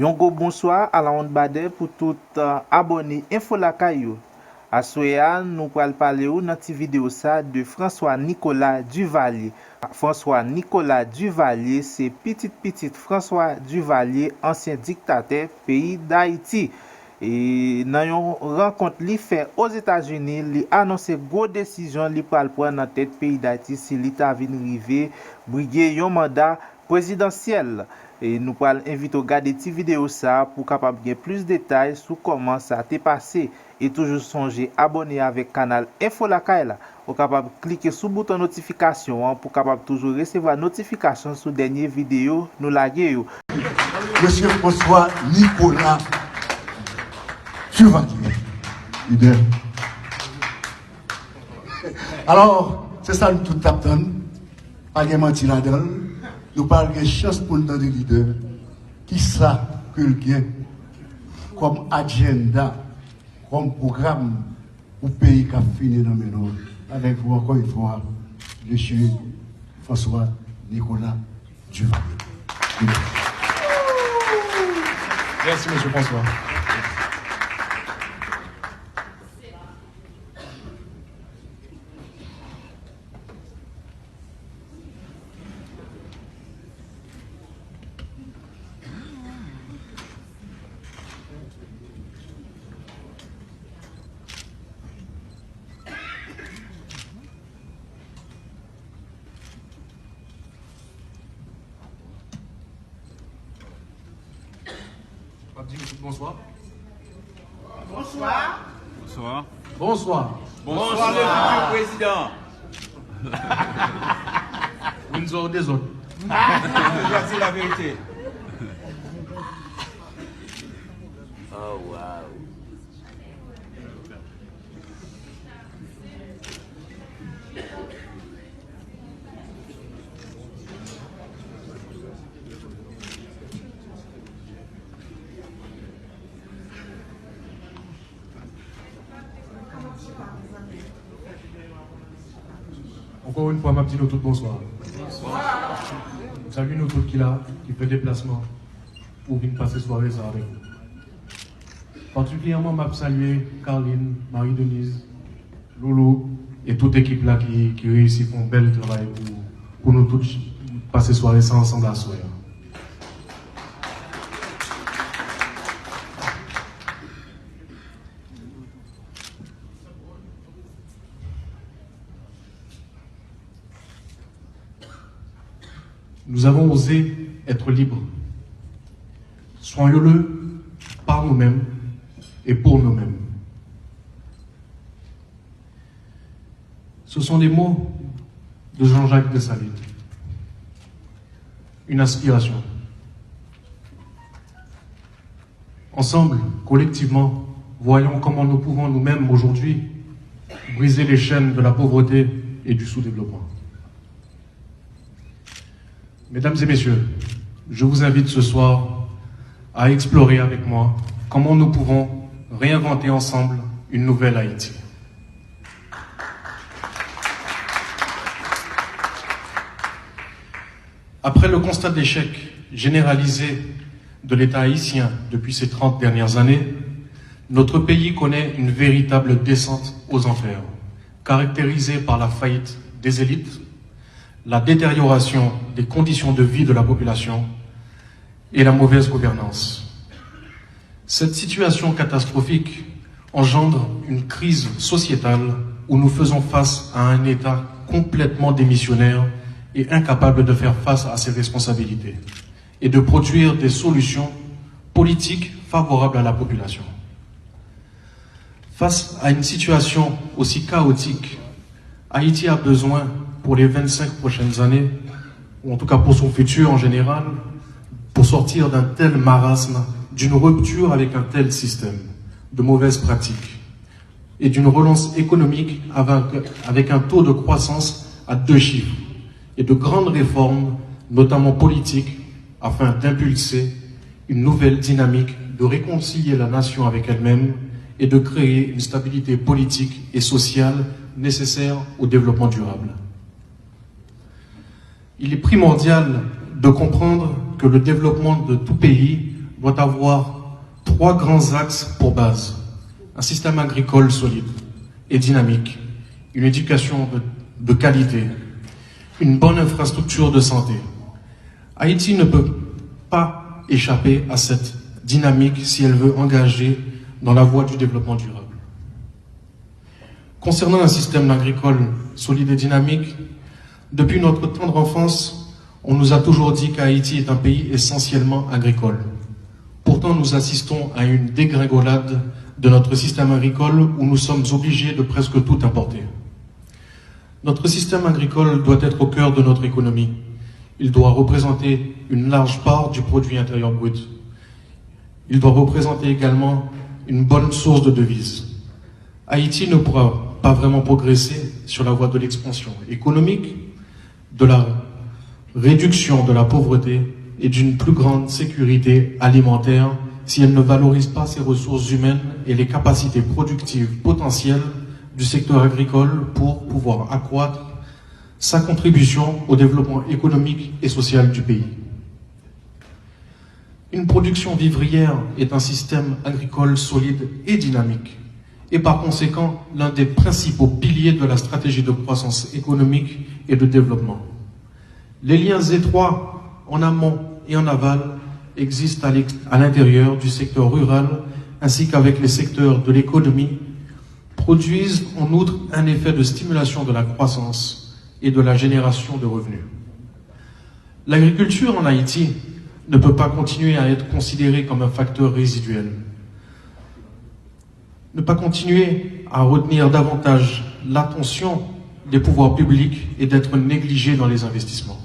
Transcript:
Yon go bonsoir à la onde bade pour tout abonné Info la Caillou. À soya, nous allons parler dans cette vidéo ça de François Nicolas Duvalier. François Nicolas Duvalier, c'est petit François Duvalier, ancien dictateur pays d'Haïti. Et dans une rencontre li fait aux États-Unis, il a annoncé gros décision li pral prendre dans tête pays d'Haïti si l'État vient river briguer un mandat présidentiel. Et nous allons inviter à regarder cette vidéo ça pour capable gagner plus de détails sur comment ça t'est passé. Et toujours songer abonner avec le canal Info la Caillou. Vous capable cliquer sur le bouton notification pour capable toujours recevoir notification sur dernière vidéo nous laguer. Monsieur François Nicolas Duvalier, leader. Alors, c'est ça nous tout attendons. Pas de mentir là-dedans. Nous parlons de chance pour nous donner des leaders. Qui ça que le gain comme agenda, comme programme pour le pays qui a fini dans mes noms. Avec vous encore une fois, monsieur François Nicolas Duvalier. Merci, monsieur François. Bonsoir. Bonsoir. Bonsoir. Bonsoir. Bonsoir, le futur président. Windsor des autres. Voici la vérité. Oh, wow. Encore une fois, ma petite nous tous bonsoir. Bonsoir. Salut nous tous qui là, qui fait déplacement pour venir passer soirée ça avec nous. Particulièrement, je saluer Caroline, Marie-Denise, Loulou et toute l'équipe là qui réussit font un bel travail pour nous tous passer soirée ça ensemble à soir. Nous avons osé être libres. Soyons-le par nous-mêmes et pour nous-mêmes. Ce sont les mots de Jean-Jacques Dessalines. Une aspiration. Ensemble, collectivement, voyons comment nous pouvons nous-mêmes aujourd'hui briser les chaînes de la pauvreté et du sous-développement. Mesdames et messieurs, je vous invite ce soir à explorer avec moi comment nous pouvons réinventer ensemble une nouvelle Haïti. Après le constat d'échec généralisé de l'État haïtien depuis ces 30 dernières années, notre pays connaît une véritable descente aux enfers, caractérisée par la faillite des élites, la détérioration des conditions de vie de la population et la mauvaise gouvernance. Cette situation catastrophique engendre une crise sociétale où nous faisons face à un État complètement démissionnaire et incapable de faire face à ses responsabilités et de produire des solutions politiques favorables à la population. Face à une situation aussi chaotique, Haïti a besoin pour les 25 prochaines années, ou en tout cas pour son futur en général, pour sortir d'un tel marasme, d'une rupture avec un tel système, de mauvaises pratiques, et d'une relance économique avec un taux de croissance à 2 chiffres, et de grandes réformes, notamment politiques, afin d'impulser une nouvelle dynamique, de réconcilier la nation avec elle-même et de créer une stabilité politique et sociale nécessaire au développement durable. Il est primordial de comprendre que le développement de tout pays doit avoir 3 grands axes pour base. Un système agricole solide et dynamique, une éducation de qualité, une bonne infrastructure de santé. Haïti ne peut pas échapper à cette dynamique si elle veut engager dans la voie du développement durable. Concernant un système agricole solide et dynamique, depuis notre tendre enfance, on nous a toujours dit qu'Haïti est un pays essentiellement agricole. Pourtant, nous assistons à une dégringolade de notre système agricole où nous sommes obligés de presque tout importer. Notre système agricole doit être au cœur de notre économie. Il doit représenter une large part du produit intérieur brut. Il doit représenter également une bonne source de devises. Haïti ne pourra pas vraiment progresser sur la voie de l'expansion économique, de la réduction de la pauvreté et d'une plus grande sécurité alimentaire si elle ne valorise pas ses ressources humaines et les capacités productives potentielles du secteur agricole pour pouvoir accroître sa contribution au développement économique et social du pays. Une production vivrière est un système agricole solide et dynamique, et par conséquent l'un des principaux piliers de la stratégie de croissance économique et de développement. Les liens étroits en amont et en aval existent à l'intérieur du secteur rural ainsi qu'avec les secteurs de l'économie, produisent en outre un effet de stimulation de la croissance et de la génération de revenus. L'agriculture en Haïti ne peut pas continuer à être considérée comme un facteur résiduel. Ne pas continuer à retenir davantage l'attention des pouvoirs publics et d'être négligé dans les investissements.